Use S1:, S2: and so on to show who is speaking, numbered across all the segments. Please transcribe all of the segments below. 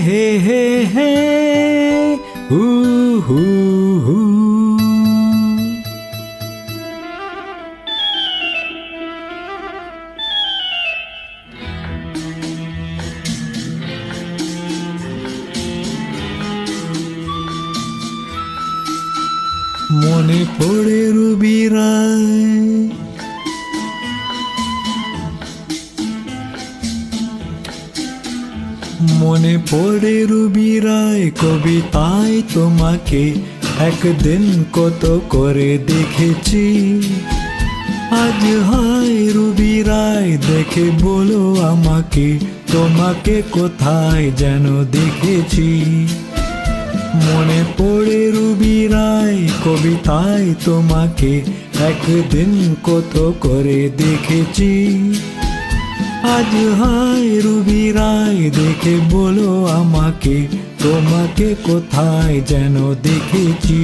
S1: হে হে হে হু হু হু। মনে পড়ে রবি রায়, মনে পড়ে রবি রায় কবিতায় তোমাকে একদিন কত করে দেখেছি। আজ হায় রবি রায় দেখে বলো আমাকে, তোমাকে কোথায় যেন দেখেছি। মনে পড়ে রবি রায় কবিতায় তোমাকে একদিন কত করে দেখেছি। আজ হায় রবি রায় দেখে বলো আমাকে, তোমাকে কোথায় যেন দেখেছি।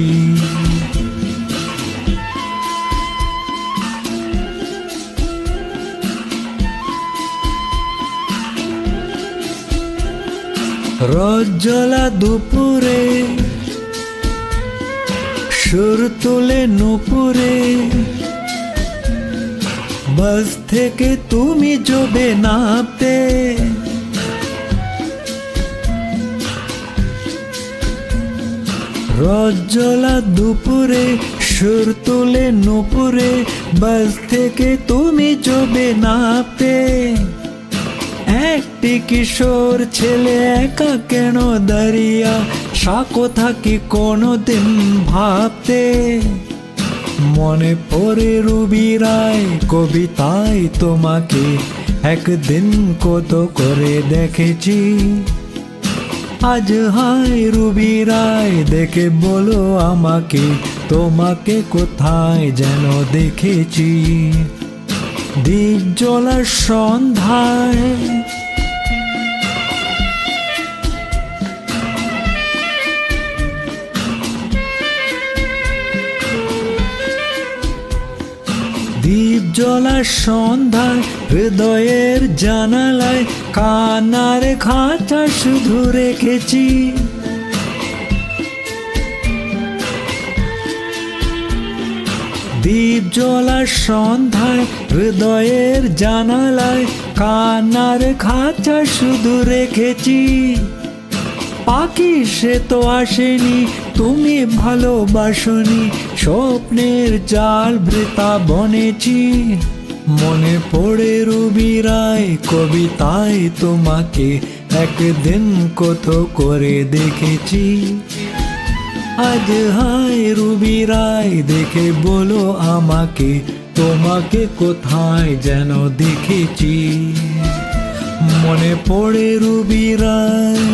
S1: রজ্জলা দুপুরে সুর তুলে নুপুরে, বাস থেকে তুমি জবে নামতে। রজ্জলা দুপুরে সুর তুলে নুপুরে, বাস থেকে তুমি জবে নামতে। একটি কিশোর ছেলে একা কেন দাঁড়িয়া, সা কথা কি কোনোদিন ভাবতে। মনে পড়ে রবি রায় কবিতায় তোমাকে একদিন কত করে দেখেছি। আজ হায় রবি রায় দেখে বলো আমাকে, তোমাকে কোথায় যেন দেখেছি। দ্বীপ জ্বলার সন্ধ্যায় দ্বীপ জ্বলার সন্ধ্যায় হৃদয়ের জানালায় কান্নার খাঁচা শুধু রেখেছি। দ্বীপ জ্বলার সন্ধ্যায় হৃদয়ের জানালায় কান্নার খাঁচা শুধু রেখেছি। পাখি সে তো আসেনি, তুমি ভালোবাসনি, স্বপ্নের জাল বৃথা বনেছি। মনে পড়ে রবি রায় কবিতায় তোমাকে একদিন কত করে দেখেছি। আজ হায় রবি রায় দেখে বলো আমাকে, তোমাকে কোথায় যেন দেখেছি। মনে পড়ে রবি রায়।